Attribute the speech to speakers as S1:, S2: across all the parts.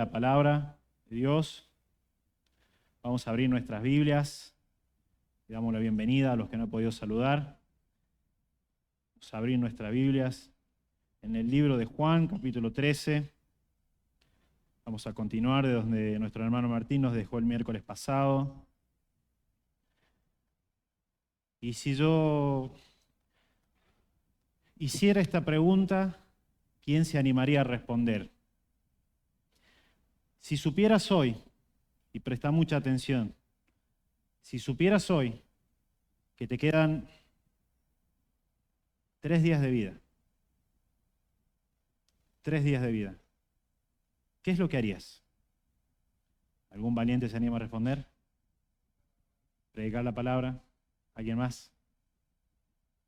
S1: La palabra de Dios. Vamos a abrir nuestras Biblias. Le damos la bienvenida a los que no he podido saludar. Vamos a abrir nuestras Biblias en el libro de Juan, capítulo 13. Vamos a continuar de donde nuestro hermano Martín nos dejó el miércoles pasado. Y si yo hiciera esta pregunta, ¿quién se animaría a responder? Si supieras hoy, y presta mucha atención, si supieras hoy que te quedan 3 días de vida, 3 días de vida, ¿qué es lo que harías? ¿Algún valiente se anima a responder? ¿Predicar la palabra? ¿Alguien más?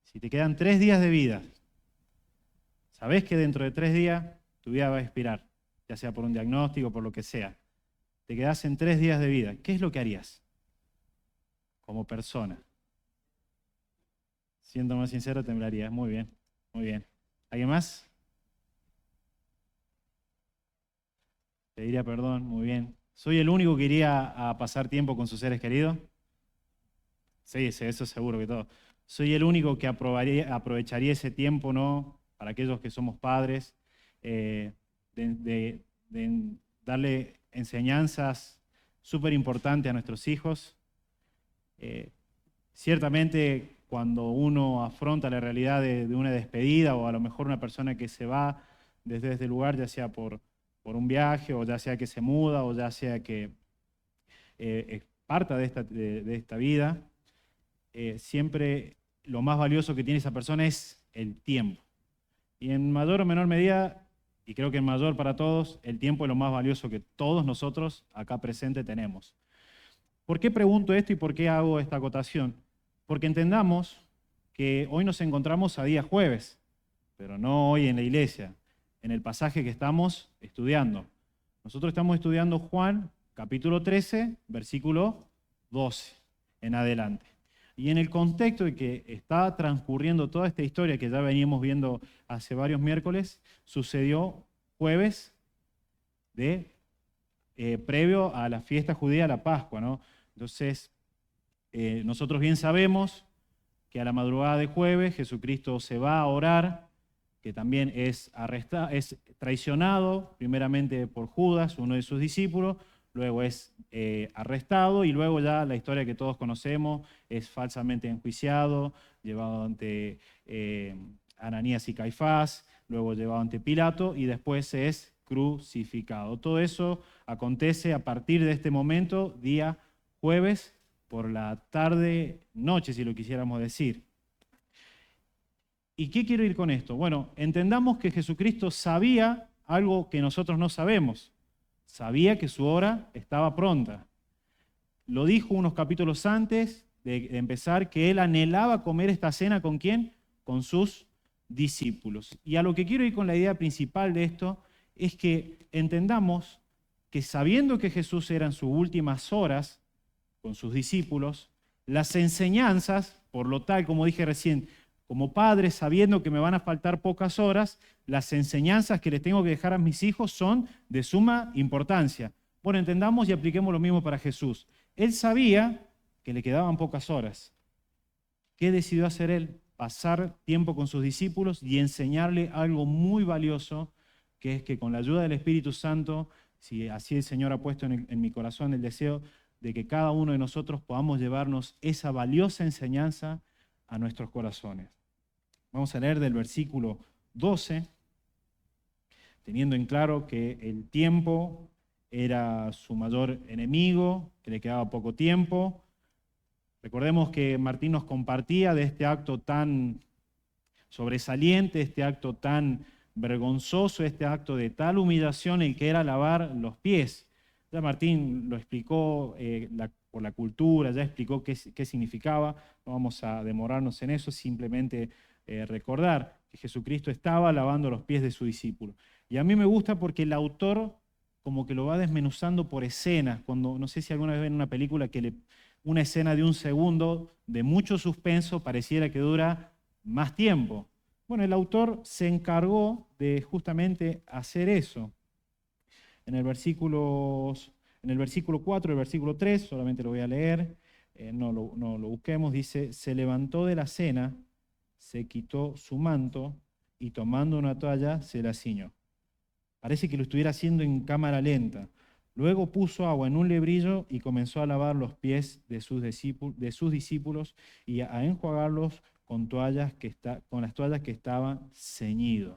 S1: Si te quedan 3 días de vida, sabés que dentro de 3 días tu vida va a expirar, ya sea por un diagnóstico, por lo que sea. Te quedás en 3 días de vida. ¿Qué es lo que harías como persona? Siendo más sincero, temblarías. Muy bien, muy bien. ¿Alguien más? Pediría perdón, muy bien. ¿Soy el único que iría a pasar tiempo con sus seres queridos? Sí, eso seguro que todo. ¿Soy el único que aprovecharía ese tiempo, no? Para aquellos que somos padres, de darle enseñanzas súper importantes a nuestros hijos. Ciertamente, cuando uno afronta la realidad de una despedida o a lo mejor una persona que se va desde este lugar, ya sea por un viaje o ya sea que se muda o ya sea que parta de esta vida, siempre lo más valioso que tiene esa persona es el tiempo. Y en mayor o menor medida, y creo que en mayor para todos, el tiempo es lo más valioso que todos nosotros acá presentes tenemos. ¿Por qué pregunto esto y por qué hago esta acotación? Porque entendamos que hoy nos encontramos a día jueves, pero no hoy en la iglesia, en el pasaje que estamos estudiando. Nosotros estamos estudiando Juan, capítulo 13, versículo 12 en adelante. Y en el contexto de que está transcurriendo toda esta historia que ya veníamos viendo hace varios miércoles, sucedió jueves previo a la fiesta judía, la Pascua, ¿no? Entonces, nosotros bien sabemos que a la madrugada de jueves Jesucristo se va a orar, que también es traicionado primeramente por Judas, uno de sus discípulos, luego es arrestado y luego ya la historia que todos conocemos, es falsamente enjuiciado, llevado ante Ananías y Caifás, luego llevado ante Pilato y después es crucificado. Todo eso acontece a partir de este momento, día jueves, por la tarde, noche, si lo quisiéramos decir. ¿Y qué quiero ir con esto? Bueno, entendamos que Jesucristo sabía algo que nosotros no sabemos. Sabía que su hora estaba pronta. Lo dijo unos capítulos antes de empezar, que él anhelaba comer esta cena ¿con quién? Con sus discípulos. Y a lo que quiero ir con la idea principal de esto es que entendamos que sabiendo que Jesús era en sus últimas horas con sus discípulos, las enseñanzas, por lo tal, como dije recién, como padre, sabiendo que me van a faltar pocas horas, las enseñanzas que les tengo que dejar a mis hijos son de suma importancia. Bueno, entendamos y apliquemos lo mismo para Jesús. Él sabía que le quedaban pocas horas. ¿Qué decidió hacer él? Pasar tiempo con sus discípulos y enseñarle algo muy valioso, que es que con la ayuda del Espíritu Santo, si así el Señor ha puesto en mi corazón el deseo de que cada uno de nosotros podamos llevarnos esa valiosa enseñanza a nuestros corazones. Vamos a leer del versículo 12, teniendo en claro que el tiempo era su mayor enemigo, que le quedaba poco tiempo. Recordemos que Martín nos compartía de este acto tan sobresaliente, este acto tan vergonzoso, este acto de tal humillación, el que era lavar los pies. Ya Martín lo explicó por la cultura, ya explicó qué significaba, no vamos a demorarnos en eso, simplemente recordar que Jesucristo estaba lavando los pies de su discípulo. Y a mí me gusta porque el autor como que lo va desmenuzando por escenas, cuando, no sé si alguna vez ven una película que una escena de 1 segundo de mucho suspenso pareciera que dura más tiempo. Bueno, el autor se encargó de justamente hacer eso. en el versículo 4, el versículo 3, solamente lo voy a leer, no lo busquemos, dice, se levantó de la cena, se quitó su manto y tomando una toalla se la ciñó. Parece que lo estuviera haciendo en cámara lenta. Luego puso agua en un lebrillo y comenzó a lavar los pies de sus discípulos y a enjuagarlos con las toallas que estaban ceñidos.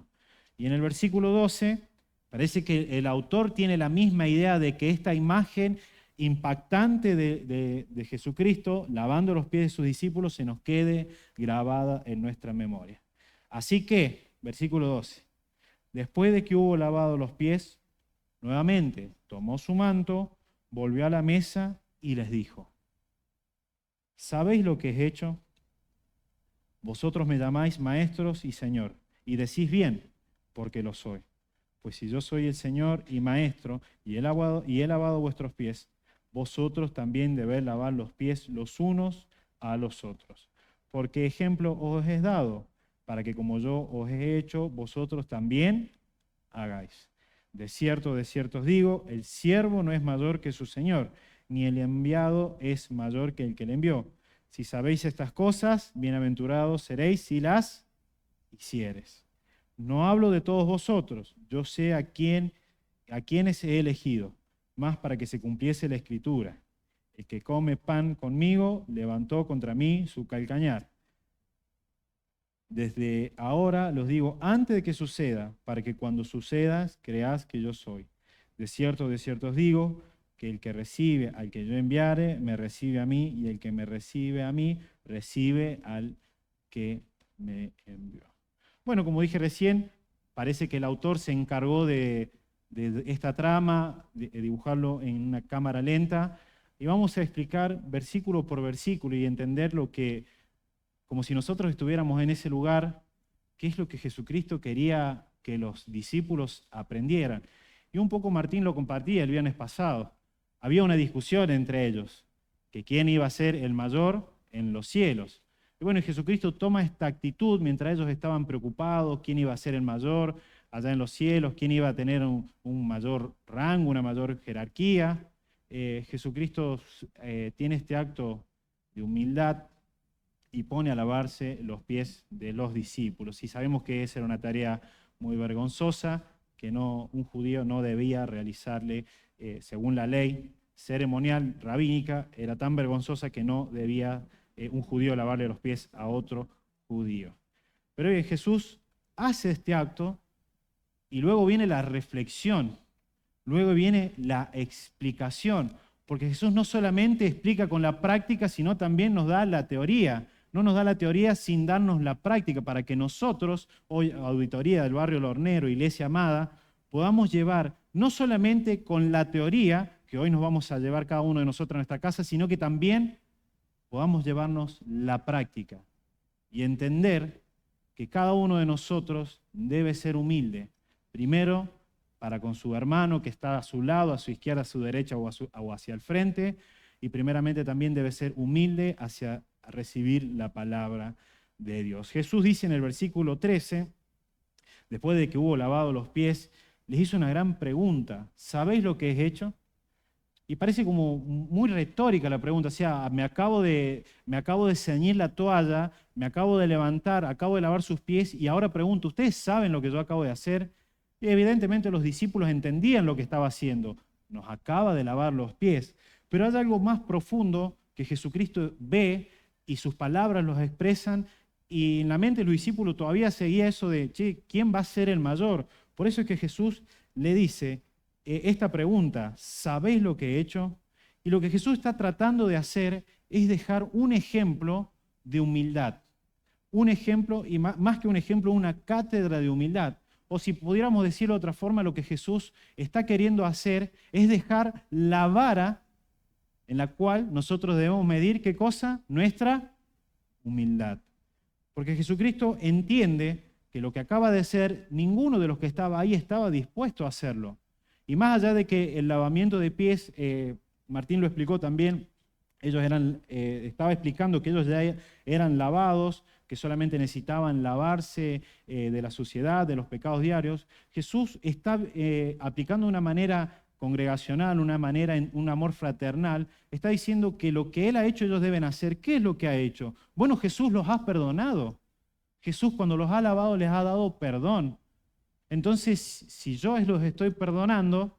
S1: Y en el versículo 12 parece que el autor tiene la misma idea de que esta imagen impactante de Jesucristo lavando los pies de sus discípulos se nos quede grabada en nuestra memoria. Así que, versículo 12, después de que hubo lavado los pies, nuevamente tomó su manto, volvió a la mesa y les dijo, ¿sabéis lo que he hecho? Vosotros me llamáis maestros y Señor, y decís bien, porque lo soy. Pues si yo soy el Señor y Maestro, y he lavado vuestros pies, vosotros también debéis lavar los pies los unos a los otros. Porque ejemplo os he dado, para que como yo os he hecho, vosotros también hagáis. De cierto os digo, el siervo no es mayor que su Señor, ni el enviado es mayor que el que le envió. Si sabéis estas cosas, bienaventurados seréis si las hiciereis. No hablo de todos vosotros, yo sé a quienes he elegido, más para que se cumpliese la Escritura. El que come pan conmigo levantó contra mí su calcañar. Desde ahora los digo antes de que suceda, para que cuando suceda creáis que yo soy. De cierto os digo, que el que recibe al que yo enviare, me recibe a mí, y el que me recibe a mí, recibe al que me envió. Bueno, como dije recién, parece que el autor se encargó de esta trama, de dibujarlo en una cámara lenta, y vamos a explicar versículo por versículo y entender lo que, como si nosotros estuviéramos en ese lugar, qué es lo que Jesucristo quería que los discípulos aprendieran. Y un poco Martín lo compartía el viernes pasado. Había una discusión entre ellos, que quién iba a ser el mayor en los cielos. Y bueno, Jesucristo toma esta actitud mientras ellos estaban preocupados, quién iba a ser el mayor allá en los cielos, quién iba a tener un mayor rango, una mayor jerarquía. Jesucristo tiene este acto de humildad y pone a lavarse los pies de los discípulos. Y sabemos que esa era una tarea muy vergonzosa, que un judío no debía realizarle según la ley ceremonial rabínica, era tan vergonzosa que no debía un judío lavarle los pies a otro judío. Pero Jesús hace este acto y luego viene la reflexión, luego viene la explicación, porque Jesús no solamente explica con la práctica, sino también nos da la teoría. No nos da la teoría sin darnos la práctica, para que nosotros, hoy Auditoría del Barrio Lornero, Iglesia Amada, podamos llevar no solamente con la teoría, que hoy nos vamos a llevar cada uno de nosotros a nuestra casa, sino que también podamos llevarnos la práctica y entender que cada uno de nosotros debe ser humilde. Primero, para con su hermano que está a su lado, a su izquierda, a su derecha o hacia el frente. Y primeramente también debe ser humilde hacia recibir la palabra de Dios. Jesús dice en el versículo 13, después de que hubo lavado los pies, les hizo una gran pregunta. ¿Sabéis lo que he hecho? Y parece como muy retórica la pregunta, o sea, me acabo de ceñir la toalla, me acabo de levantar, acabo de lavar sus pies y ahora pregunto, ¿ustedes saben lo que yo acabo de hacer? Y evidentemente los discípulos entendían lo que estaba haciendo, nos acaba de lavar los pies, pero hay algo más profundo que Jesucristo ve y sus palabras los expresan y en la mente de los discípulos todavía seguía eso de, che, ¿quién va a ser el mayor? Por eso es que Jesús le dice esta pregunta, ¿sabéis lo que he hecho? Y lo que Jesús está tratando de hacer es dejar un ejemplo de humildad. Un ejemplo, y más que un ejemplo, una cátedra de humildad. O si pudiéramos decirlo de otra forma, lo que Jesús está queriendo hacer es dejar la vara en la cual nosotros debemos medir, ¿qué cosa? Nuestra humildad. Porque Jesucristo entiende que lo que acaba de hacer, ninguno de los que estaba ahí estaba dispuesto a hacerlo. Y más allá de que el lavamiento de pies, Martín lo explicó también, estaba explicando que ellos ya eran lavados, que solamente necesitaban lavarse de la suciedad, de los pecados diarios. Jesús está aplicando de una manera congregacional, una manera, un amor fraternal, está diciendo que lo que Él ha hecho ellos deben hacer. ¿Qué es lo que ha hecho? Bueno, Jesús los ha perdonado. Jesús cuando los ha lavado les ha dado perdón. Entonces, si yo los estoy perdonando,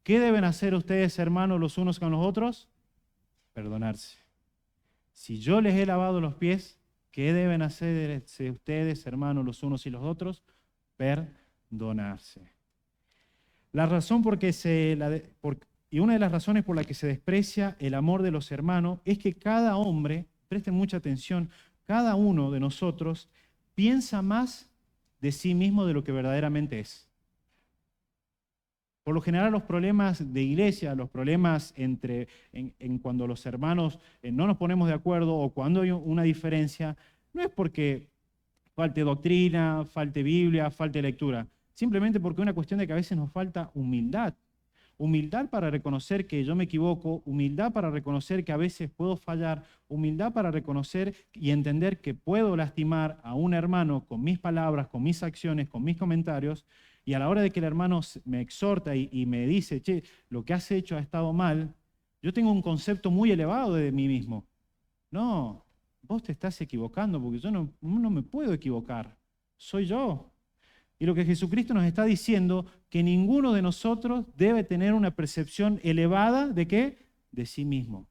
S1: ¿qué deben hacer ustedes, hermanos, los unos con los otros? Perdonarse. Si yo les he lavado los pies, ¿qué deben hacer ustedes, hermanos, los unos y los otros? Perdonarse. La razón y una de las razones por la que se desprecia el amor de los hermanos es que cada hombre, presten mucha atención, cada uno de nosotros piensa más de sí mismo de lo que verdaderamente es. Por lo general los problemas de iglesia, los problemas en cuando los hermanos no nos ponemos de acuerdo o cuando hay una diferencia, no es porque falte doctrina, falte Biblia, falte lectura. Simplemente porque es una cuestión de que a veces nos falta humildad. Humildad para reconocer que yo me equivoco, humildad para reconocer que a veces puedo fallar, humildad para reconocer y entender que puedo lastimar a un hermano con mis palabras, con mis acciones, con mis comentarios, y a la hora de que el hermano me exhorta y me dice, che, lo que has hecho ha estado mal, yo tengo un concepto muy elevado de mí mismo. No, vos te estás equivocando porque yo no me puedo equivocar, soy yo. Y lo que Jesucristo nos está diciendo, que ninguno de nosotros debe tener una percepción elevada ¿de qué? De sí mismo.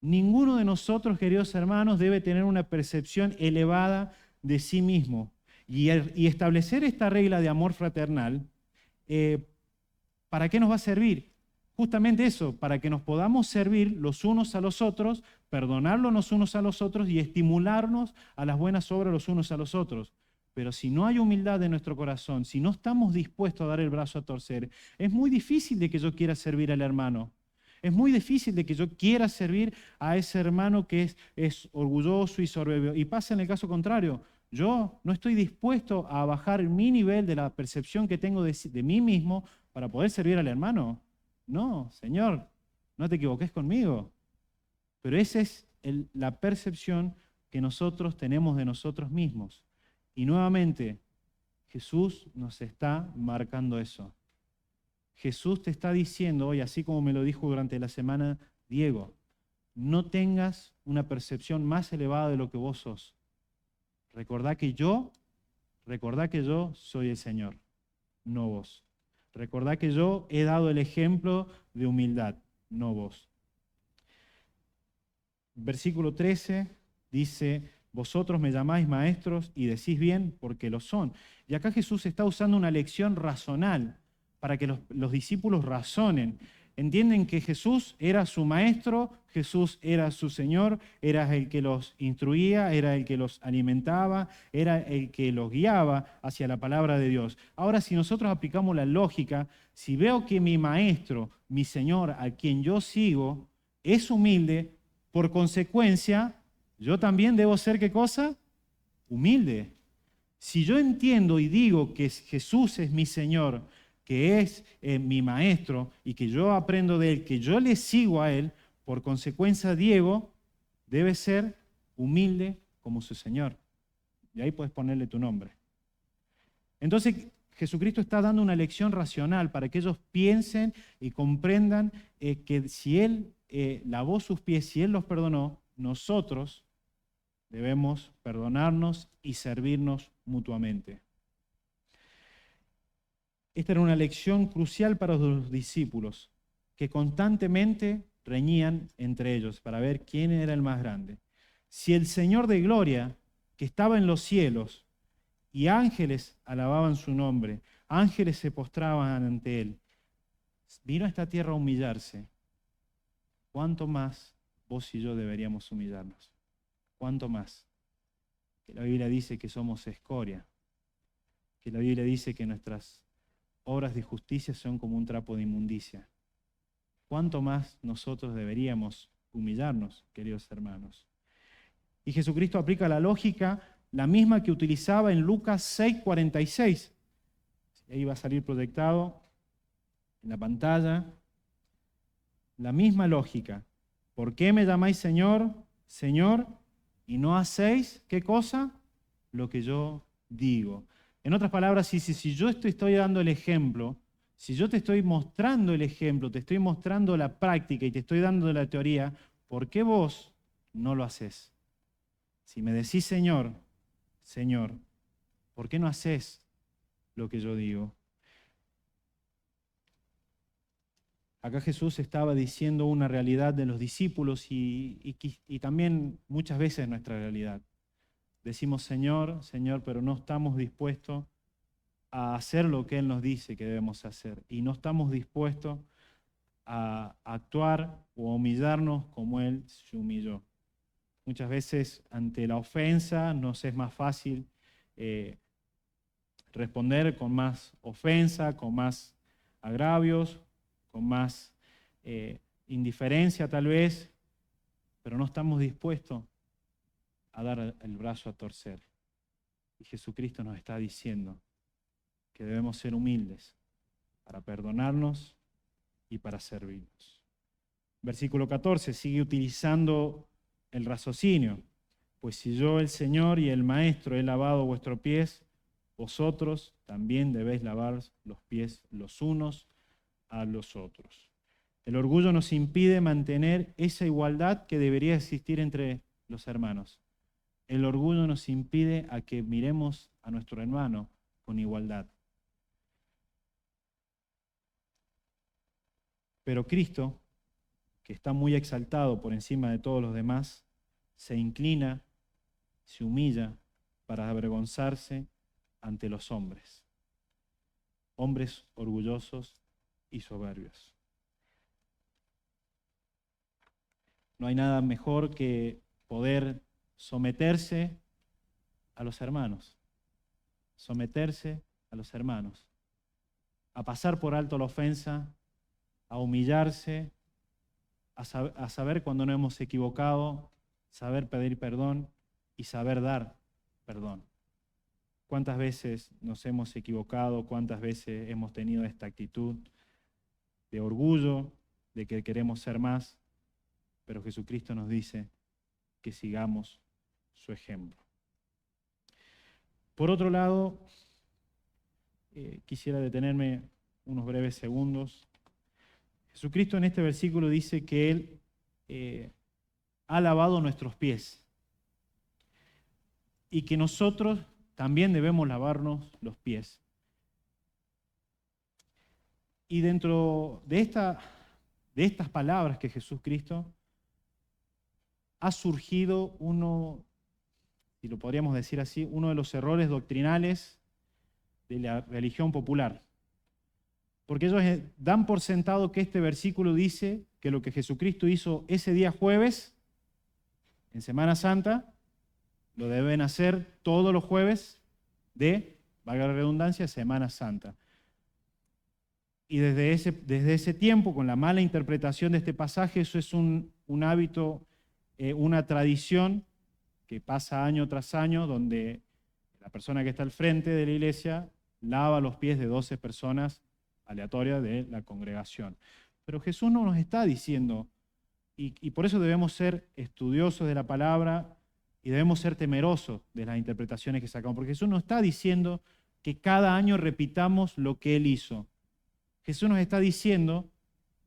S1: Ninguno de nosotros, queridos hermanos, debe tener una percepción elevada de sí mismo. Y establecer esta regla de amor fraternal, ¿para qué nos va a servir? Justamente eso, para que nos podamos servir los unos a los otros, perdonarlos los unos a los otros y estimularnos a las buenas obras los unos a los otros. Pero si no hay humildad en nuestro corazón, si no estamos dispuestos a dar el brazo a torcer, es muy difícil de que yo quiera servir al hermano. Es muy difícil de que yo quiera servir a ese hermano que es orgulloso y soberbio. Y pasa en el caso contrario. Yo no estoy dispuesto a bajar mi nivel de la percepción que tengo de mí mismo para poder servir al hermano. No, Señor, no te equivoques conmigo. Pero esa es la percepción que nosotros tenemos de nosotros mismos. Y nuevamente, Jesús nos está marcando eso. Jesús te está diciendo hoy, así como me lo dijo durante la semana Diego, no tengas una percepción más elevada de lo que vos sos. Recordá que yo soy el Señor, no vos. Recordá que yo he dado el ejemplo de humildad, no vos. Versículo 13 dice, vosotros me llamáis maestros y decís bien porque lo son. Y acá Jesús está usando una lección razonal para que los discípulos razonen. Entienden que Jesús era su maestro, Jesús era su Señor, era el que los instruía, era el que los alimentaba, era el que los guiaba hacia la palabra de Dios. Ahora, si nosotros aplicamos la lógica, si veo que mi maestro, mi Señor, a quien yo sigo, es humilde, por consecuencia, yo también debo ser, ¿qué cosa? Humilde. Si yo entiendo y digo que Jesús es mi Señor, que es mi maestro y que yo aprendo de Él, que yo le sigo a Él, por consecuencia Diego debe ser humilde como su Señor. Y ahí puedes ponerle tu nombre. Entonces Jesucristo está dando una lección racional para que ellos piensen y comprendan que si Él lavó sus pies, si Él los perdonó, nosotros debemos perdonarnos y servirnos mutuamente. Esta era una lección crucial para los discípulos, que constantemente reñían entre ellos para ver quién era el más grande. Si el Señor de gloria, que estaba en los cielos, y ángeles alababan su nombre, ángeles se postraban ante Él, vino a esta tierra a humillarse, ¿cuánto más vos y yo deberíamos humillarnos? ¿Cuánto más? Que la Biblia dice que somos escoria, que la Biblia dice que nuestras obras de justicia son como un trapo de inmundicia. ¿Cuánto más nosotros deberíamos humillarnos, queridos hermanos? Y Jesucristo aplica la lógica, la misma que utilizaba en Lucas 6:46. Ahí va a salir proyectado en la pantalla. La misma lógica. ¿Por qué me llamáis Señor, Señor, y no hacéis, qué cosa? Lo que yo digo. En otras palabras, si yo estoy dando el ejemplo Si yo te estoy mostrando el ejemplo, te estoy mostrando la práctica y te estoy dando la teoría, ¿por qué vos no lo haces? Si me decís, Señor, Señor, ¿por qué no haces lo que yo digo? Acá Jesús estaba diciendo una realidad de los discípulos y también muchas veces nuestra realidad. Decimos, Señor, Señor, pero no estamos dispuestos a hacer lo que Él nos dice que debemos hacer. Y no estamos dispuestos a actuar o a humillarnos como Él se humilló. Muchas veces ante la ofensa nos es más fácil responder con más ofensa, con más agravios, con más indiferencia tal vez, pero no estamos dispuestos a dar el brazo a torcer. Y Jesucristo nos está diciendo que debemos ser humildes para perdonarnos y para servirnos. Versículo 14 sigue utilizando el raciocinio. Pues si yo, el Señor y el Maestro, he lavado vuestros pies, vosotros también debéis lavar los pies los unos a los otros. El orgullo nos impide mantener esa igualdad que debería existir entre los hermanos. El orgullo nos impide a que miremos a nuestro hermano con igualdad. Pero Cristo, que está muy exaltado por encima de todos los demás, se inclina, se humilla para avergonzarse ante los hombres. Hombres orgullosos y soberbios. No hay nada mejor que poder someterse a los hermanos. Someterse a los hermanos. A pasar por alto la ofensa, a humillarse, a saber cuando nos hemos equivocado, saber pedir perdón y saber dar perdón. ¿Cuántas veces nos hemos equivocado? ¿Cuántas veces hemos tenido esta actitud de orgullo, de que queremos ser más? Pero Jesucristo nos dice que sigamos su ejemplo. Por otro lado, quisiera detenerme unos breves segundos. Jesucristo en este versículo dice que Él ha lavado nuestros pies y que nosotros también debemos lavarnos los pies. Y dentro de estas palabras que Jesucristo ha surgido uno, si lo podríamos decir así, uno de los errores doctrinales de la religión popular. Porque ellos dan por sentado que este versículo dice que lo que Jesucristo hizo ese día jueves, en Semana Santa, lo deben hacer todos los jueves de, valga la redundancia, Semana Santa. Y desde ese tiempo, con la mala interpretación de este pasaje, eso es un hábito, una tradición que pasa año tras año, donde la persona que está al frente de la iglesia lava los pies de 12 personas aleatorias de la congregación. Pero Jesús no nos está diciendo, y por eso debemos ser estudiosos de la palabra y debemos ser temerosos de las interpretaciones que sacamos, porque Jesús no está diciendo que cada año repitamos lo que Él hizo. Jesús nos está diciendo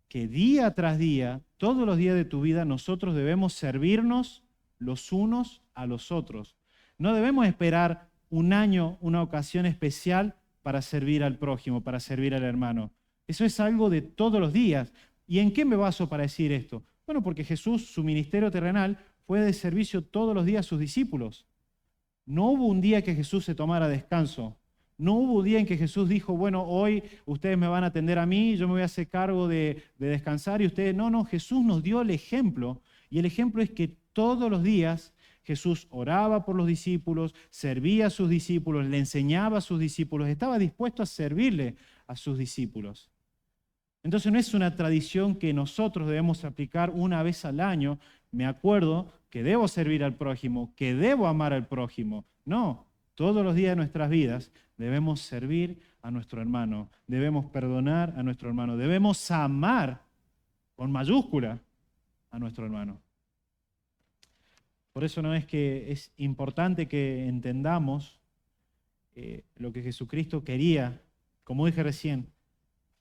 S1: que día tras día, todos los días de tu vida, nosotros debemos servirnos los unos a los otros. No debemos esperar un año, una ocasión especial para servir al prójimo, para servir al hermano. Eso es algo de todos los días. ¿Y en qué me baso para decir esto? Bueno, porque Jesús, su ministerio terrenal, fue de servicio todos los días a sus discípulos. No hubo un día que Jesús se tomara descanso. No hubo un día en que Jesús dijo, bueno, hoy ustedes me van a atender a mí, yo me voy a hacer cargo de descansar y ustedes... No, Jesús nos dio el ejemplo. Y el ejemplo es que todos los días Jesús oraba por los discípulos, servía a sus discípulos, le enseñaba a sus discípulos, estaba dispuesto a servirle a sus discípulos. Entonces no es una tradición que nosotros debemos aplicar una vez al año. Me acuerdo que debo servir al prójimo, que debo amar al prójimo. No, todos los días de nuestras vidas debemos servir a nuestro hermano, debemos perdonar a nuestro hermano, debemos amar con mayúscula a nuestro hermano. Por eso no es que es importante que entendamos lo que Jesucristo quería, como dije recién,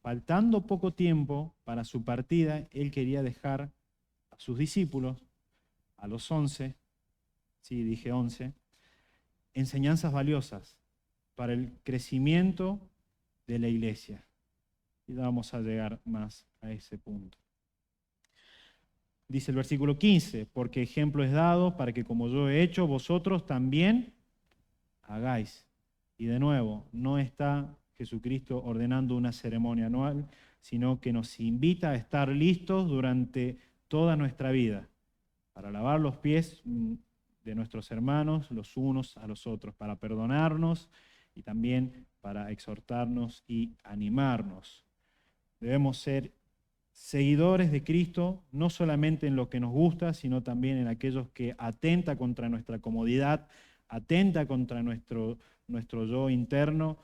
S1: faltando poco tiempo para su partida, Él quería dejar a sus discípulos, a los 11, sí, dije 11, enseñanzas valiosas para el crecimiento de la iglesia. Y vamos a llegar más a ese punto. Dice el versículo 15, porque ejemplo es dado para que como yo he hecho, vosotros también hagáis. Y de nuevo, no está Jesucristo ordenando una ceremonia anual, sino que nos invita a estar listos durante toda nuestra vida, para lavar los pies de nuestros hermanos los unos a los otros, para perdonarnos y también para exhortarnos y animarnos. Debemos ser seguidores de Cristo, no solamente en lo que nos gusta, sino también en aquellos que atenta contra nuestra comodidad, atenta contra nuestro yo interno,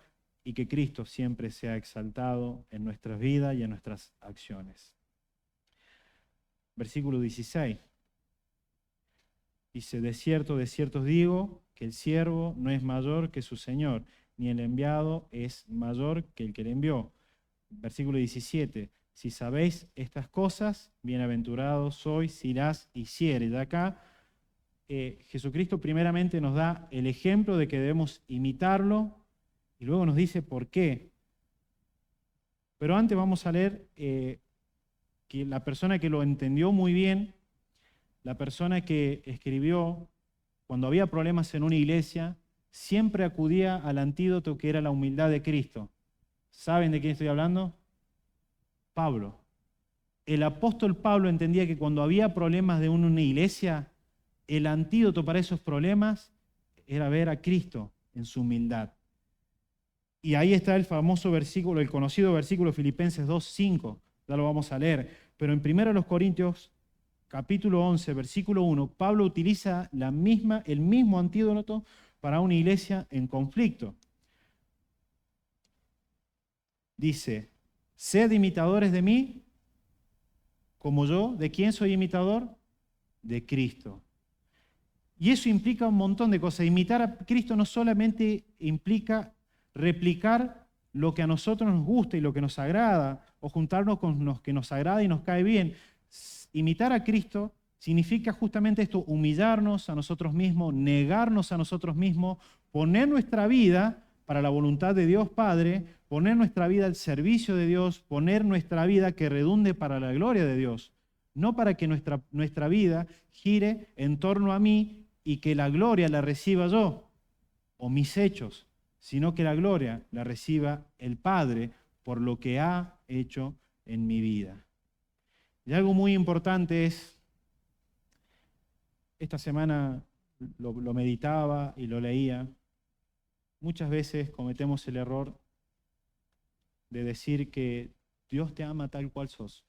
S1: y que Cristo siempre sea exaltado en nuestras vidas y en nuestras acciones. Versículo 16. Dice, de cierto os digo, que el siervo no es mayor que su señor, ni el enviado es mayor que el que le envió. Versículo 17. Si sabéis estas cosas, bienaventurados sois si las hiciereis. De acá, Jesucristo primeramente nos da el ejemplo de que debemos imitarlo y luego nos dice por qué. Pero antes vamos a leer que la persona que lo entendió muy bien, la persona que escribió, cuando había problemas en una iglesia, siempre acudía al antídoto que era la humildad de Cristo. ¿Saben de quién estoy hablando? Pablo. El apóstol Pablo entendía que cuando había problemas de una iglesia, el antídoto para esos problemas era ver a Cristo en su humildad. Y ahí está el famoso versículo, el conocido versículo Filipenses 2:5, ya lo vamos a leer. Pero en 1 Corintios, capítulo 11, versículo 1, Pablo utiliza el mismo antídoto para una iglesia en conflicto. Dice, sed imitadores de mí, como yo. ¿De quién soy imitador? De Cristo. Y eso implica un montón de cosas. Imitar a Cristo no solamente implica replicar lo que a nosotros nos gusta y lo que nos agrada, o juntarnos con los que nos agrada y nos cae bien. Imitar a Cristo significa justamente esto, humillarnos a nosotros mismos, negarnos a nosotros mismos, poner nuestra vida para la voluntad de Dios Padre, poner nuestra vida al servicio de Dios, poner nuestra vida que redunde para la gloria de Dios. No para que nuestra vida gire en torno a mí y que la gloria la reciba yo o mis hechos, sino que la gloria la reciba el Padre por lo que ha hecho en mi vida. Y algo muy importante es, esta semana lo meditaba y lo leía, muchas veces cometemos el error de decir que Dios te ama tal cual sos.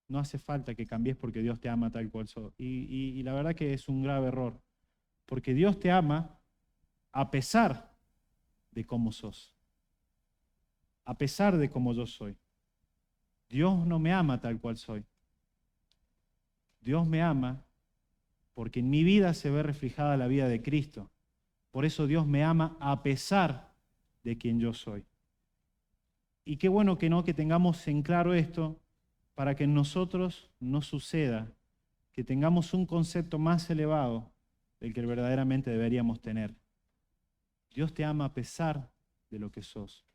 S1: No hace falta que cambies porque Dios te ama tal cual sos. Y la verdad que es un grave error, porque Dios te ama a pesar de cómo sos, a pesar de cómo yo soy. Dios no me ama tal cual soy. Dios me ama porque en mi vida se ve reflejada la vida de Cristo. Por eso Dios me ama a pesar de quien yo soy. Y qué bueno que tengamos en claro esto para que en nosotros no suceda que tengamos un concepto más elevado del que verdaderamente deberíamos tener. Dios te ama a pesar de lo que sos.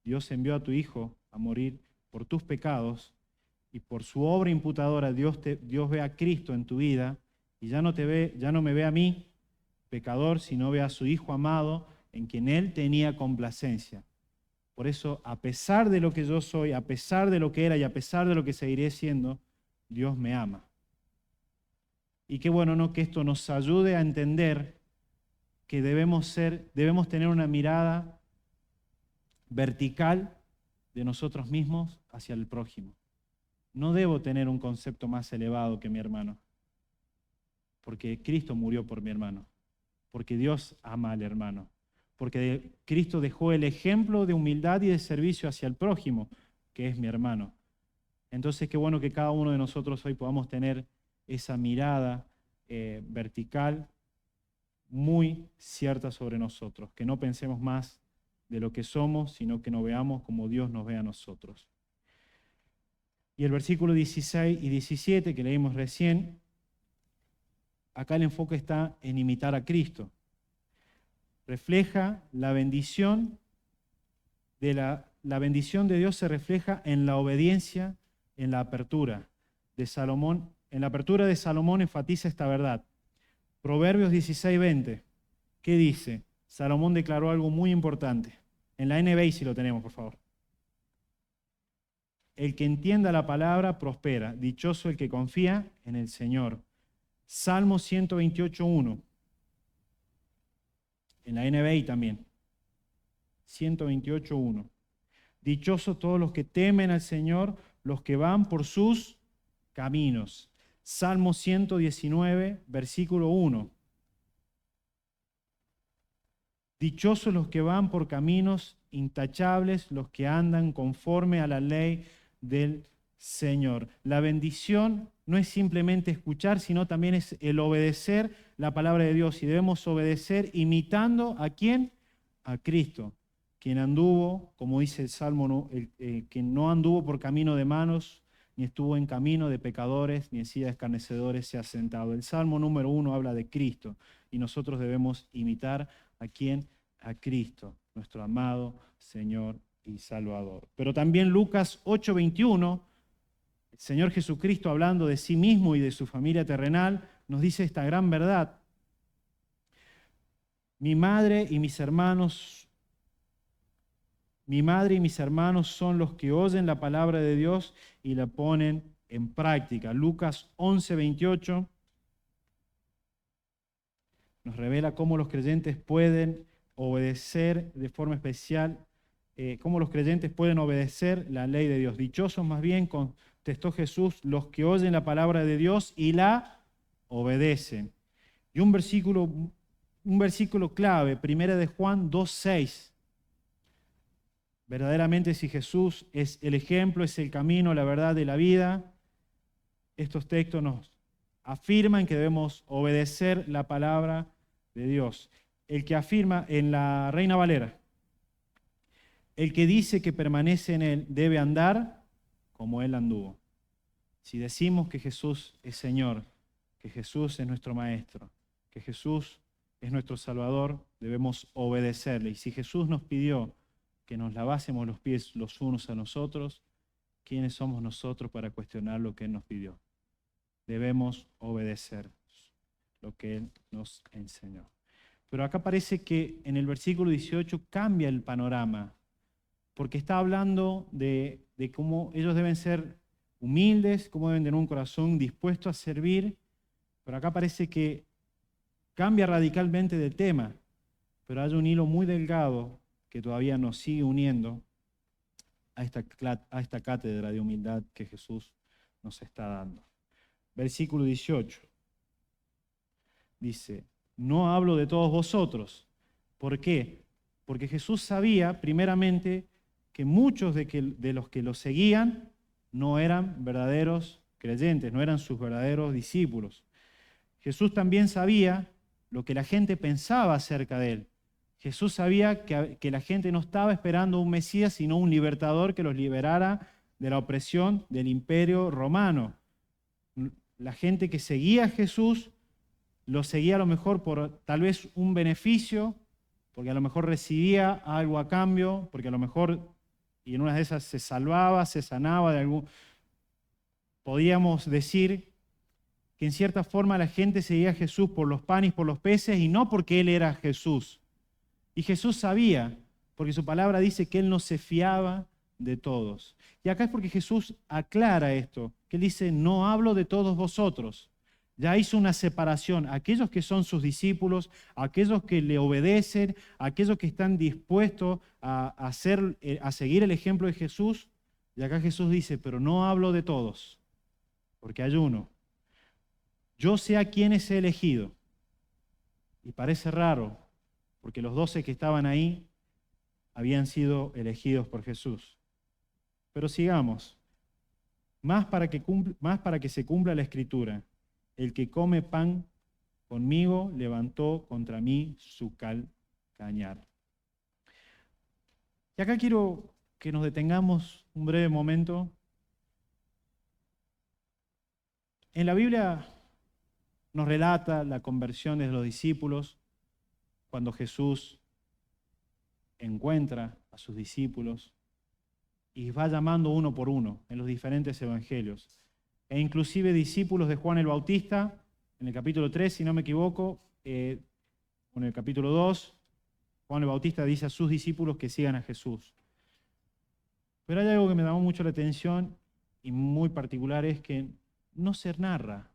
S1: Dios envió a tu Hijo a morir por tus pecados y por su obra imputadora Dios ve a Cristo en tu vida y ya no me ve a mí, pecador, sino ve a su Hijo amado en quien Él tenía complacencia. Por eso, a pesar de lo que yo soy, a pesar de lo que era y a pesar de lo que seguiré siendo, Dios me ama. Y qué bueno, que esto nos ayude a entender que debemos tener una mirada vertical de nosotros mismos hacia el prójimo. No debo tener un concepto más elevado que mi hermano, porque Cristo murió por mi hermano, porque Dios ama al hermano, porque Cristo dejó el ejemplo de humildad y de servicio hacia el prójimo, que es mi hermano. Entonces, qué bueno que cada uno de nosotros hoy podamos tener esa mirada vertical muy cierta sobre nosotros, que no pensemos más de lo que somos, sino que nos veamos como Dios nos ve a nosotros. Y el versículo 16 y 17 que leímos recién, acá el enfoque está en imitar a Cristo. Refleja la bendición la bendición de Dios se refleja en la obediencia, en la apertura de Salomón. En la apertura de Salomón enfatiza esta verdad. Proverbios 16:20, ¿qué dice? Salomón declaró algo muy importante. En la NBI si lo tenemos, por favor. El que entienda la palabra prospera. Dichoso el que confía en el Señor. Salmo 128:1. En la NBI también. 128:1. Dichosos todos los que temen al Señor, los que van por sus caminos. Salmo 119, versículo 1. Dichosos los que van por caminos intachables, los que andan conforme a la ley del Señor. La bendición no es simplemente escuchar, sino también es el obedecer la palabra de Dios. Y debemos obedecer imitando ¿a quién? A Cristo, quien anduvo, como dice el Salmo, quien no anduvo por camino de manos, ni estuvo en camino de pecadores, ni en silla de escarnecedores se ha sentado. El Salmo número 1 habla de Cristo, y nosotros debemos imitar ¿a quién? A Cristo, nuestro amado Señor y Salvador. Pero también Lucas 8:21, el Señor Jesucristo, hablando de sí mismo y de su familia terrenal, nos dice esta gran verdad. Mi madre y mis hermanos son los que oyen la palabra de Dios y la ponen en práctica. Lucas 11:28 nos revela cómo los creyentes pueden obedecer de forma especial, cómo los creyentes pueden obedecer la ley de Dios. Dichosos más bien, contestó Jesús, los que oyen la palabra de Dios y la obedecen. Y un versículo clave, 1 de Juan 2:6. Verdaderamente, si Jesús es el ejemplo, es el camino, la verdad de la vida, estos textos nos afirman que debemos obedecer la palabra de Dios. El que afirma en la Reina Valera, el que dice que permanece en Él debe andar como Él anduvo. Si decimos que Jesús es Señor, que Jesús es nuestro Maestro, que Jesús es nuestro Salvador, debemos obedecerle. Y si Jesús nos pidió que nos lavásemos los pies los unos a nosotros, ¿quiénes somos nosotros para cuestionar lo que Él nos pidió? Debemos obedecer lo que Él nos enseñó. Pero acá parece que en el versículo 18 cambia el panorama, porque está hablando de cómo ellos deben ser humildes, cómo deben tener un corazón dispuesto a servir, pero acá parece que cambia radicalmente de tema, pero hay un hilo muy delgado que todavía nos sigue uniendo a esta cátedra de humildad que Jesús nos está dando. Versículo 18 dice, no hablo de todos vosotros. ¿Por qué? Porque Jesús sabía primeramente que muchos de los que lo seguían no eran verdaderos creyentes, no eran sus verdaderos discípulos. Jesús también sabía lo que la gente pensaba acerca de Él. Jesús sabía que la gente no estaba esperando un Mesías, sino un libertador que los liberara de la opresión del imperio romano. La gente que seguía a Jesús lo seguía a lo mejor por tal vez un beneficio, porque a lo mejor recibía algo a cambio, porque a lo mejor, y en una de esas se salvaba, se sanaba de algún... Podíamos decir que en cierta forma la gente seguía a Jesús por los panes, por los peces, y no porque Él era Jesús. Y Jesús sabía, porque su palabra dice que Él no se fiaba de todos. Y acá es porque Jesús aclara esto, que Él dice, no hablo de todos vosotros. Ya hizo una separación, aquellos que son sus discípulos, aquellos que le obedecen, aquellos que están dispuestos a seguir el ejemplo de Jesús. Y acá Jesús dice, pero no hablo de todos, porque hay uno. Yo sé a quiénes he elegido. Y parece raro, porque los 12 que estaban ahí habían sido elegidos por Jesús. Pero sigamos. Más para que se cumpla la Escritura. El que come pan conmigo levantó contra mí su calcañar. Y acá quiero que nos detengamos un breve momento. En la Biblia nos relata la conversión de los discípulos cuando Jesús encuentra a sus discípulos y va llamando uno por uno en los diferentes evangelios. E inclusive discípulos de Juan el Bautista, en el capítulo 3, si no me equivoco, en el capítulo 2, Juan el Bautista dice a sus discípulos que sigan a Jesús. Pero hay algo que me llamó mucho la atención y muy particular, es que no se narra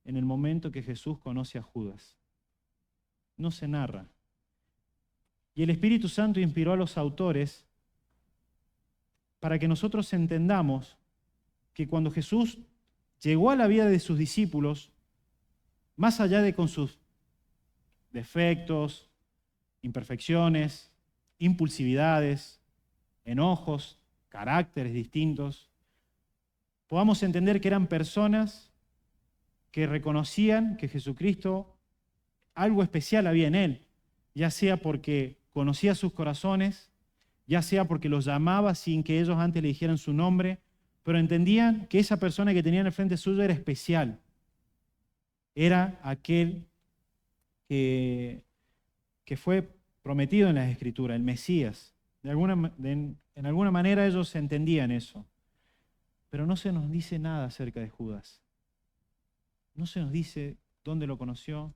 S1: en el momento que Jesús conoce a Judas. No se narra. Y el Espíritu Santo inspiró a los autores para que nosotros entendamos que cuando Jesús llegó a la vida de sus discípulos, más allá de con sus defectos, imperfecciones, impulsividades, enojos, caracteres distintos, podamos entender que eran personas que reconocían que Jesucristo, algo especial había en él, ya sea porque conocía sus corazones, ya sea porque los llamaba sin que ellos antes le dijeran su nombre, pero entendían que esa persona que tenían al frente suyo era especial. Era aquel que fue prometido en las Escrituras, el Mesías. En alguna manera ellos entendían eso. Pero no se nos dice nada acerca de Judas. No se nos dice dónde lo conoció,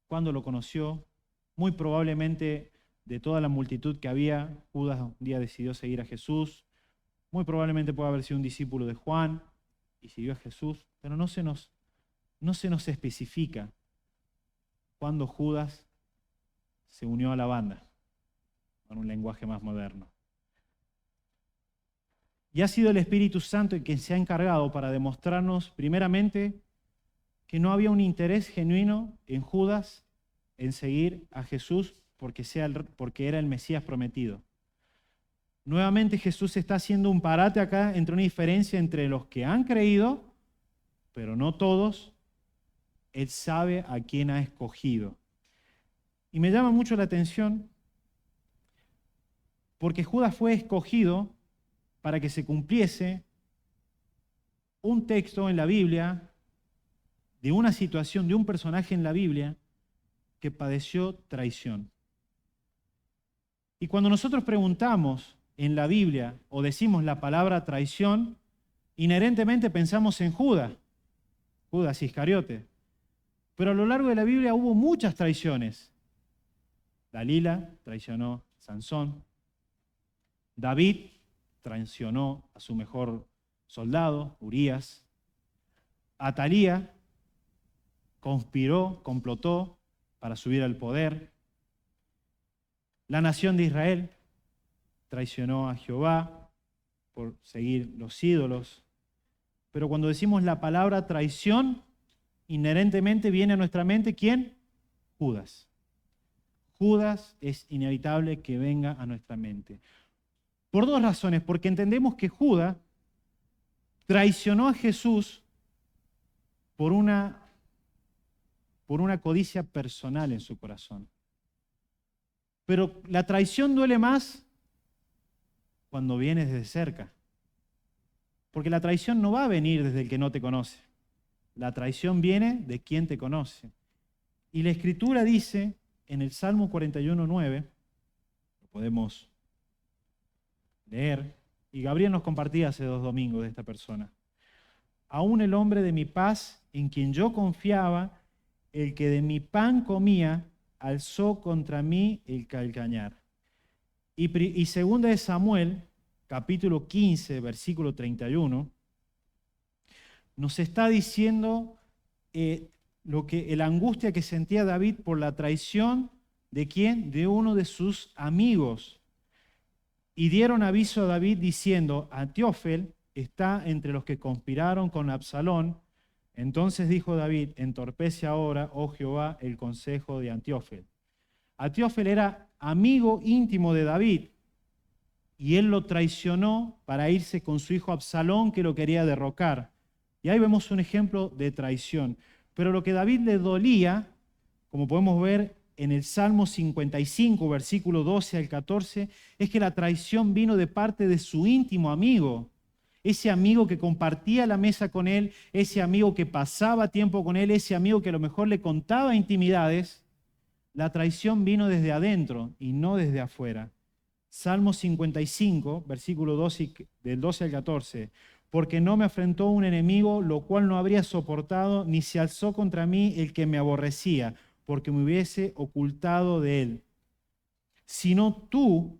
S1: cuándo lo conoció. Muy probablemente de toda la multitud que había, Judas un día decidió seguir a Jesús. Muy probablemente puede haber sido un discípulo de Juan y siguió a Jesús, pero no se nos especifica cuándo Judas se unió a la banda, con un lenguaje más moderno. Y ha sido el Espíritu Santo el que se ha encargado para demostrarnos, primeramente, que no había un interés genuino en Judas en seguir a Jesús porque era el Mesías prometido. Nuevamente Jesús está haciendo un parate acá entre una diferencia entre los que han creído, pero no todos. Él sabe a quién ha escogido. Y me llama mucho la atención porque Judas fue escogido para que se cumpliese un texto en la Biblia de una situación, de un personaje en la Biblia que padeció traición. Y cuando nosotros preguntamos en la Biblia o decimos la palabra traición, inherentemente pensamos en Judas Iscariote. Pero a lo largo de la Biblia hubo muchas traiciones. Dalila traicionó a Sansón. David traicionó a su mejor soldado, Urías. Atalía conspiró, complotó para subir al poder. La nación de Israel traicionó a Jehová por seguir los ídolos. Pero cuando decimos la palabra traición, inherentemente viene a nuestra mente, ¿quién? Judas. Judas es inevitable que venga a nuestra mente. Por dos razones, porque entendemos que Judas traicionó a Jesús por una codicia personal en su corazón. Pero la traición duele más cuando viene desde cerca. Porque la traición no va a venir desde el que no te conoce. La traición viene de quien te conoce. Y la Escritura dice en el Salmo 41:9, lo podemos leer, y Gabriel nos compartía hace 2 domingos de esta persona. Aún el hombre de mi paz, en quien yo confiaba, el que de mi pan comía, alzó contra mí el calcañar. Y segunda de Samuel, capítulo 15, versículo 31, nos está diciendo la angustia que sentía David por la traición de ¿quién? De uno de sus amigos. Y dieron aviso a David diciendo: Antiófel está entre los que conspiraron con Absalón. Entonces dijo David: entorpece ahora, oh Jehová, el consejo de Antiófel. Antiófel era amigo íntimo de David y él lo traicionó para irse con su hijo Absalón, que lo quería derrocar. Y ahí vemos un ejemplo de traición. Pero lo que a David le dolía, como podemos ver en el Salmo 55, versículo 12 al 14, es que la traición vino de parte de su íntimo amigo. Ese amigo que compartía la mesa con él, ese amigo que pasaba tiempo con él, ese amigo que a lo mejor le contaba intimidades. La traición vino desde adentro y no desde afuera. Salmo 55, versículo 12, del 12 al 14. Porque no me afrentó un enemigo, lo cual no habría soportado, ni se alzó contra mí el que me aborrecía, porque me hubiese ocultado de él. Sino tú,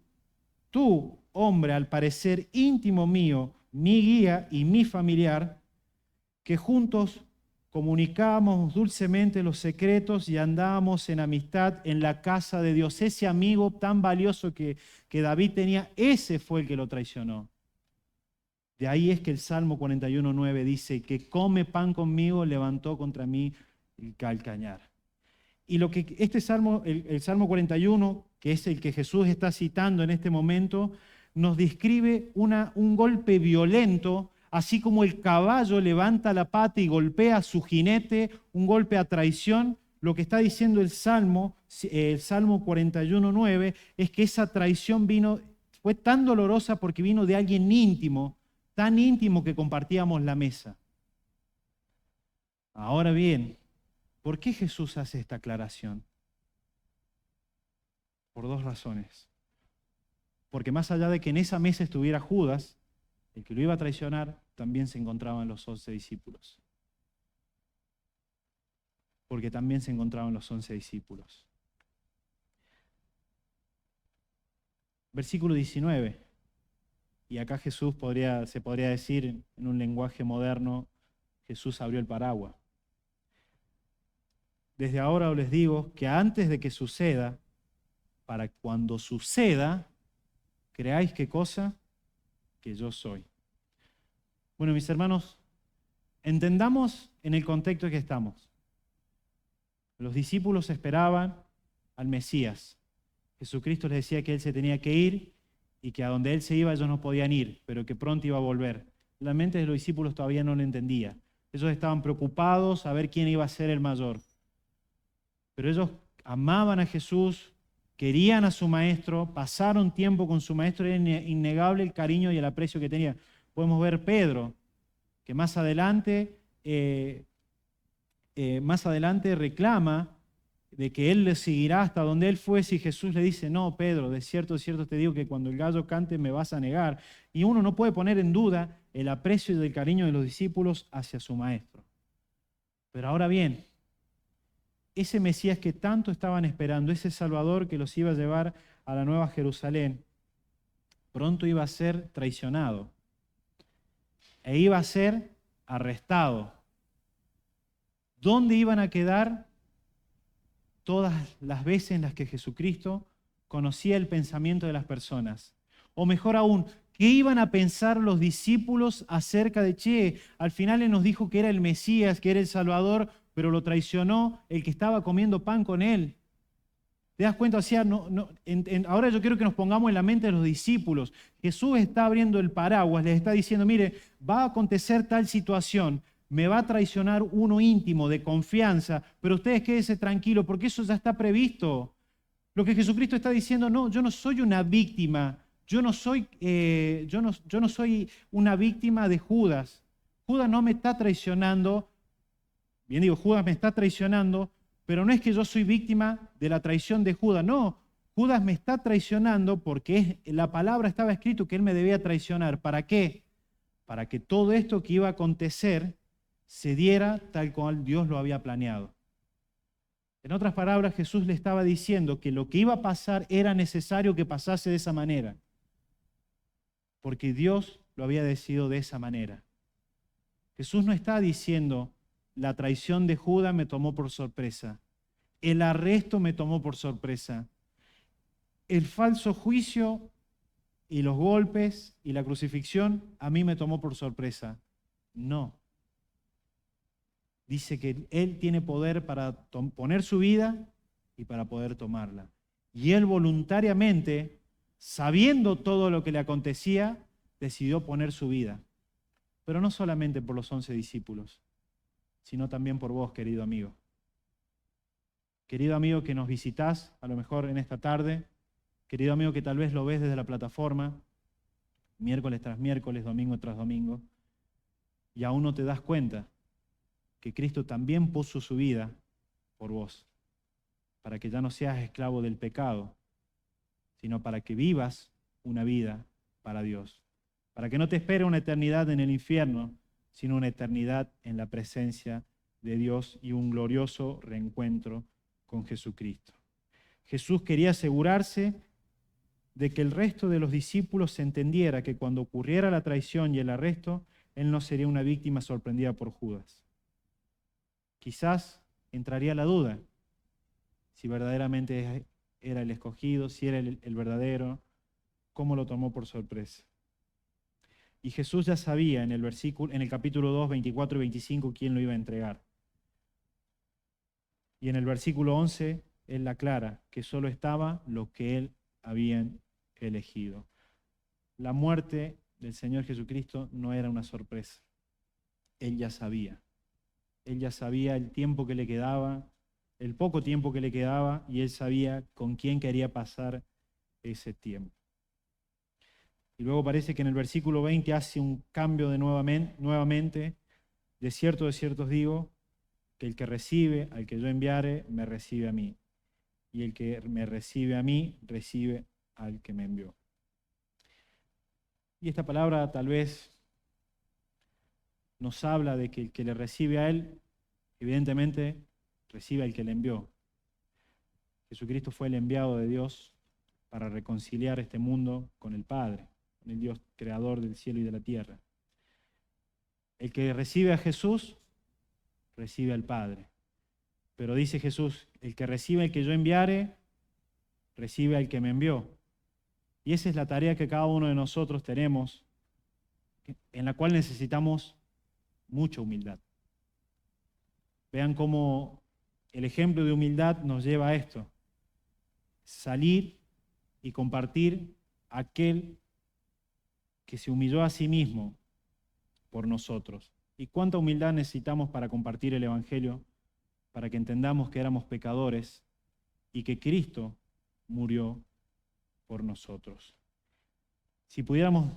S1: hombre, al parecer íntimo mío, mi guía y mi familiar, que juntos comunicábamos dulcemente los secretos y andábamos en amistad en la casa de Dios. Ese amigo tan valioso que David tenía, ese fue el que lo traicionó. De ahí es que el Salmo 41:9 dice, que come pan conmigo, levantó contra mí el calcañar. Y lo que este Salmo, el Salmo 41, que es el que Jesús está citando en este momento, nos describe un golpe violento, así como el caballo levanta la pata y golpea a su jinete, un golpe a traición. Lo que está diciendo el Salmo 41:9, es que esa traición fue tan dolorosa porque vino de alguien íntimo, tan íntimo que compartíamos la mesa. Ahora bien, ¿por qué Jesús hace esta aclaración? Por dos razones. Porque más allá de que en esa mesa estuviera Judas, el que lo iba a traicionar, también se encontraban los 11 discípulos. Porque también se encontraban los 11 discípulos. Versículo 19. Y acá Jesús se podría decir en un lenguaje moderno, Jesús abrió el paraguas. Desde ahora os les digo que antes de que suceda, para cuando suceda, creáis qué cosa, que yo soy. Bueno, mis hermanos, entendamos en el contexto en que estamos. Los discípulos esperaban al Mesías. Jesucristo les decía que Él se tenía que ir y que a donde Él se iba ellos no podían ir, pero que pronto iba a volver. La mente de los discípulos todavía no lo entendía. Ellos estaban preocupados a ver quién iba a ser el mayor. Pero ellos amaban a Jesús, querían a su maestro, pasaron tiempo con su maestro, era innegable el cariño y el aprecio que tenía. Podemos ver Pedro, que más adelante reclama de que él le seguirá hasta donde él fuese, y Jesús le dice, no, Pedro, de cierto te digo que cuando el gallo cante me vas a negar. Y uno no puede poner en duda el aprecio y el cariño de los discípulos hacia su maestro. Pero ahora bien, ese Mesías que tanto estaban esperando, ese Salvador que los iba a llevar a la Nueva Jerusalén, pronto iba a ser traicionado e iba a ser arrestado. ¿Dónde iban a quedar todas las veces en las que Jesucristo conocía el pensamiento de las personas? O mejor aún, ¿qué iban a pensar los discípulos acerca de, al final Él nos dijo que era el Mesías, que era el Salvador, pero lo traicionó el que estaba comiendo pan con Él? ¿Te das cuenta? O sea, ahora yo quiero que nos pongamos en la mente de los discípulos. Jesús está abriendo el paraguas, les está diciendo, mire, va a acontecer tal situación, me va a traicionar uno íntimo, de confianza, pero ustedes quédense tranquilos porque eso ya está previsto. Lo que Jesucristo está diciendo, no, yo no soy una víctima, yo no soy una víctima de Judas. Judas no me está traicionando, bien digo, Judas me está traicionando, pero no es que yo soy víctima de la traición de Judas, no. Judas me está traicionando porque la palabra estaba escrito que él me debía traicionar. ¿Para qué? Para que todo esto que iba a acontecer se diera tal cual Dios lo había planeado. En otras palabras, Jesús le estaba diciendo que lo que iba a pasar era necesario que pasase de esa manera, porque Dios lo había decidido de esa manera. Jesús no está diciendo, la traición de Judas me tomó por sorpresa, el arresto me tomó por sorpresa, el falso juicio y los golpes y la crucifixión a mí me tomó por sorpresa. No. Dice que Él tiene poder para poner su vida y para poder tomarla. Y Él voluntariamente, sabiendo todo lo que le acontecía, decidió poner su vida. Pero no solamente por los 11 discípulos, sino también por vos, querido amigo. querido amigo que nos visitás, a lo mejor en esta tarde, querido amigo que tal vez lo ves desde la plataforma, miércoles tras miércoles, domingo tras domingo, y aún no te das cuenta que Cristo también puso su vida por vos, para que ya no seas esclavo del pecado, sino para que vivas una vida para Dios, para que no te espere una eternidad en el infierno, sino una eternidad en la presencia de Dios y un glorioso reencuentro con Jesucristo. Jesús quería asegurarse de que el resto de los discípulos entendiera que cuando ocurriera la traición y el arresto, él no sería una víctima sorprendida por Judas. Quizás entraría la duda si verdaderamente era el escogido, si era el verdadero, cómo lo tomó por sorpresa. Y Jesús ya sabía en el capítulo 2, 24 y 25 quién lo iba a entregar. Y en el versículo 11, él aclara que solo estaba lo que él había elegido. La muerte del Señor Jesucristo no era una sorpresa. Él ya sabía. Él ya sabía el tiempo que le quedaba, el poco tiempo que le quedaba, y él sabía con quién quería pasar ese tiempo. Y luego parece que en el versículo 20 hace un cambio de nuevamente. De cierto os digo, que el que recibe al que yo enviare, me recibe a mí. Y el que me recibe a mí, recibe al que me envió. Y esta palabra tal vez nos habla de que el que le recibe a él, evidentemente, recibe al que le envió. Jesucristo fue el enviado de Dios para reconciliar este mundo con el Padre, con el Dios creador del cielo y de la tierra. El que recibe a Jesús, recibe al Padre. Pero dice Jesús, el que recibe al que yo enviare, recibe al que me envió. Y esa es la tarea que cada uno de nosotros tenemos, en la cual necesitamos mucha humildad. Vean cómo el ejemplo de humildad nos lleva a esto. Salir y compartir a aquel que se humilló a sí mismo por nosotros. ¿Y cuánta humildad necesitamos para compartir el Evangelio? Para que entendamos que éramos pecadores y que Cristo murió por nosotros. Si pudiéramos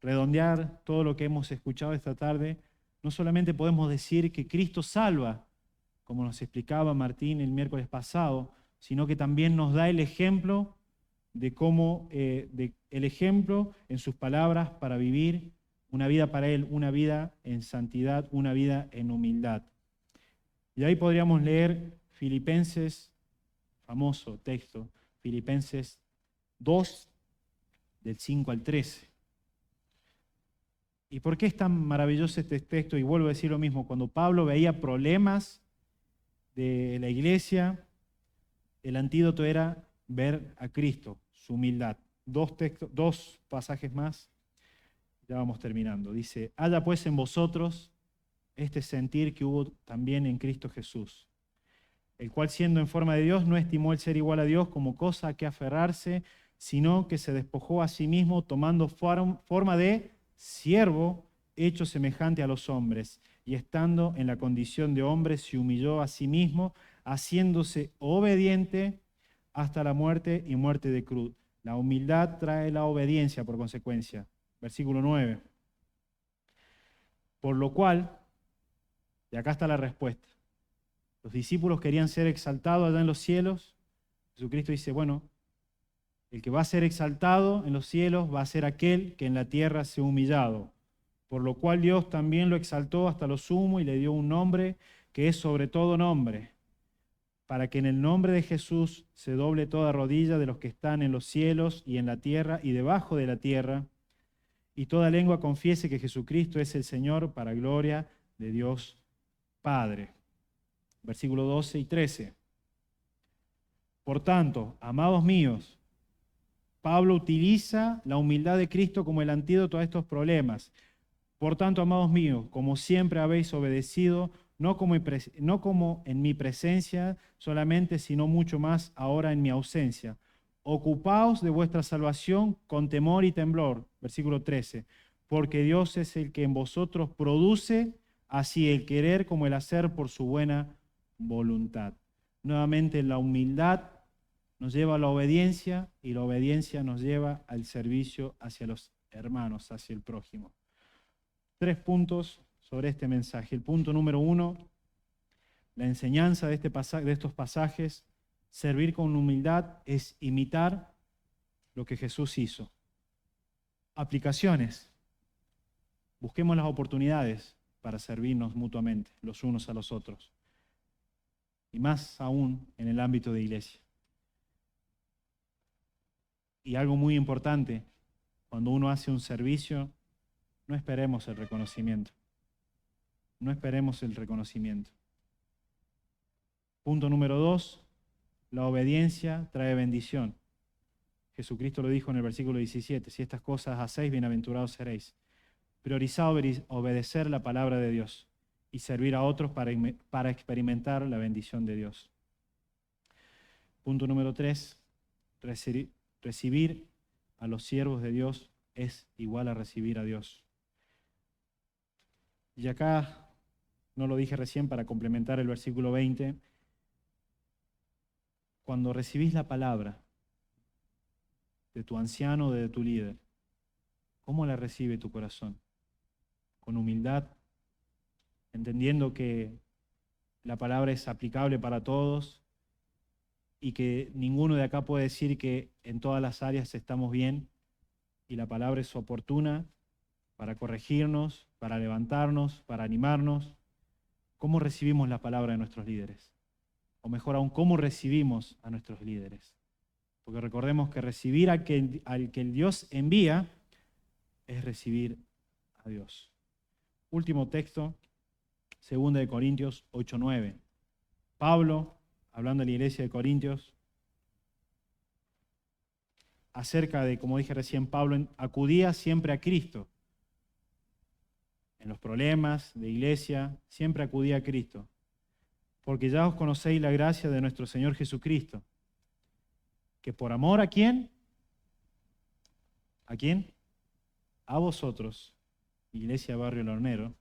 S1: redondear todo lo que hemos escuchado esta tarde, no solamente podemos decir que Cristo salva, como nos explicaba Martín el miércoles pasado, sino que también nos da el ejemplo de cómo, el ejemplo en sus palabras para vivir una vida para Él, una vida en santidad, una vida en humildad. Y ahí podríamos leer Filipenses, famoso texto, Filipenses 2, del 5 al 13. ¿Y por qué es tan maravilloso este texto? Y vuelvo a decir lo mismo, cuando Pablo veía problemas de la iglesia, el antídoto era ver a Cristo, su humildad. Dos pasajes más, ya vamos terminando. Dice, haya pues en vosotros este sentir que hubo también en Cristo Jesús, el cual siendo en forma de Dios no estimó el ser igual a Dios como cosa a que aferrarse, sino que se despojó a sí mismo tomando forma de siervo, hecho semejante a los hombres, y estando en la condición de hombre se humilló a sí mismo, haciéndose obediente hasta la muerte y muerte de cruz. La humildad trae la obediencia por consecuencia. Versículo 9. Por lo cual, y acá está la respuesta, los discípulos querían ser exaltados allá en los cielos. Jesucristo dice, bueno, el que va a ser exaltado en los cielos va a ser aquel que en la tierra se ha humillado. Por lo cual Dios también lo exaltó hasta lo sumo y le dio un nombre que es sobre todo nombre, para que en el nombre de Jesús se doble toda rodilla de los que están en los cielos y en la tierra y debajo de la tierra, y toda lengua confiese que Jesucristo es el Señor para gloria de Dios Padre. Versículo 12 y 13. Por tanto, amados míos, Pablo utiliza la humildad de Cristo como el antídoto a estos problemas. Por tanto, amados míos, como siempre habéis obedecido, no como en mi presencia solamente, sino mucho más ahora en mi ausencia. Ocupaos de vuestra salvación con temor y temblor. Versículo 13. Porque Dios es el que en vosotros produce así el querer como el hacer por su buena voluntad. Nuevamente la humildad nos lleva a la obediencia y la obediencia nos lleva al servicio hacia los hermanos, hacia el prójimo. 3 puntos sobre este mensaje. El punto número 1, la enseñanza de estos pasajes, servir con humildad es imitar lo que Jesús hizo. Aplicaciones. Busquemos las oportunidades para servirnos mutuamente, los unos a los otros. Y más aún en el ámbito de iglesia. Y algo muy importante, cuando uno hace un servicio, no esperemos el reconocimiento. No esperemos el reconocimiento. Punto número 2, la obediencia trae bendición. Jesucristo lo dijo en el versículo 17, si estas cosas hacéis, bienaventurados seréis. Priorizad obedecer la palabra de Dios y servir a otros para experimentar la bendición de Dios. Punto número 3, recibir a los siervos de Dios es igual a recibir a Dios. Y acá, no lo dije recién para complementar el versículo 20, cuando recibís la palabra de tu anciano o de tu líder, ¿cómo la recibe tu corazón? Con humildad, entendiendo que la palabra es aplicable para todos y que ninguno de acá puede decir que en todas las áreas estamos bien y la palabra es oportuna para corregirnos, para levantarnos, para animarnos. ¿Cómo recibimos la palabra de nuestros líderes? O mejor aún, ¿cómo recibimos a nuestros líderes? Porque recordemos que recibir al que el Dios envía es recibir a Dios. Último texto, 2 Corintios 8:9. Pablo, hablando de la iglesia de Corintios, acerca de, como dije recién, Pablo acudía siempre a Cristo. En los problemas de iglesia, siempre acudía a Cristo. Porque ya os conocéis la gracia de nuestro Señor Jesucristo, que por amor ¿a quién? ¿A quién? A vosotros, Iglesia Barrio El Hornero,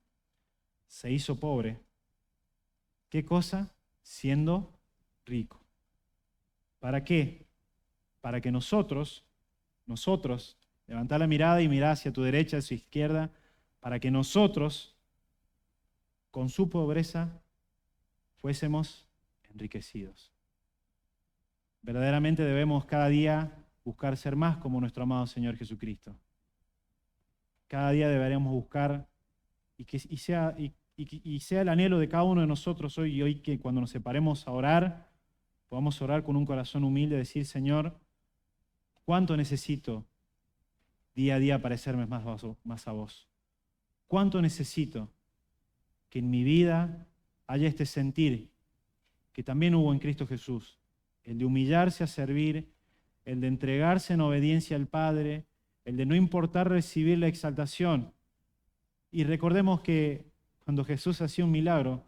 S1: se hizo pobre. ¿Qué cosa? Siendo rico. ¿Para qué? Para que nosotros, levantá la mirada y mirá hacia tu derecha, hacia tu izquierda, para que nosotros, con su pobreza, fuésemos enriquecidos. Verdaderamente debemos cada día buscar ser más como nuestro amado Señor Jesucristo. Cada día deberíamos buscar y sea el anhelo de cada uno de nosotros hoy que cuando nos separemos a orar, podamos orar con un corazón humilde y decir, Señor, ¿cuánto necesito día a día parecerme más a vos? ¿Cuánto necesito que en mi vida haya este sentir que también hubo en Cristo Jesús? El de humillarse a servir, el de entregarse en obediencia al Padre, el de no importar recibir la exaltación. Y recordemos que cuando Jesús hacía un milagro,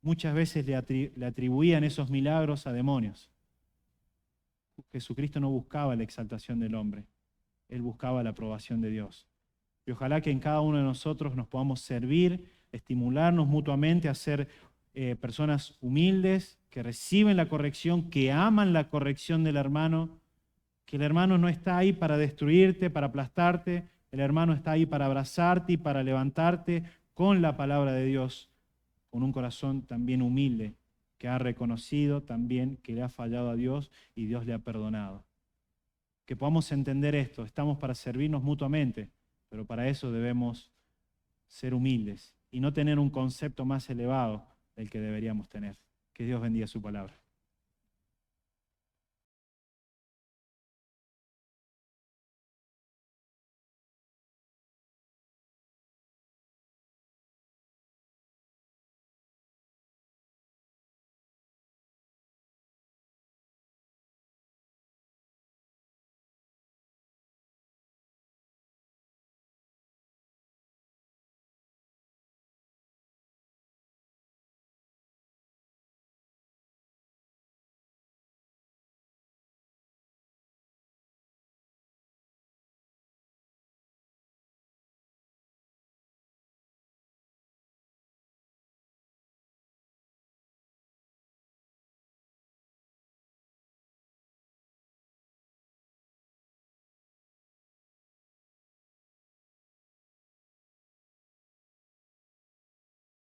S1: muchas veces le atribuían esos milagros a demonios. Jesucristo no buscaba la exaltación del hombre, Él buscaba la aprobación de Dios. Y ojalá que en cada uno de nosotros nos podamos servir, estimularnos mutuamente a ser personas humildes, que reciben la corrección, que aman la corrección del hermano, que el hermano no está ahí para destruirte, para aplastarte, el hermano está ahí para abrazarte y para levantarte con la palabra de Dios, con un corazón también humilde, que ha reconocido también que le ha fallado a Dios y Dios le ha perdonado. Que podamos entender esto, estamos para servirnos mutuamente, pero para eso debemos ser humildes y no tener un concepto más elevado del que deberíamos tener. Que Dios bendiga su palabra.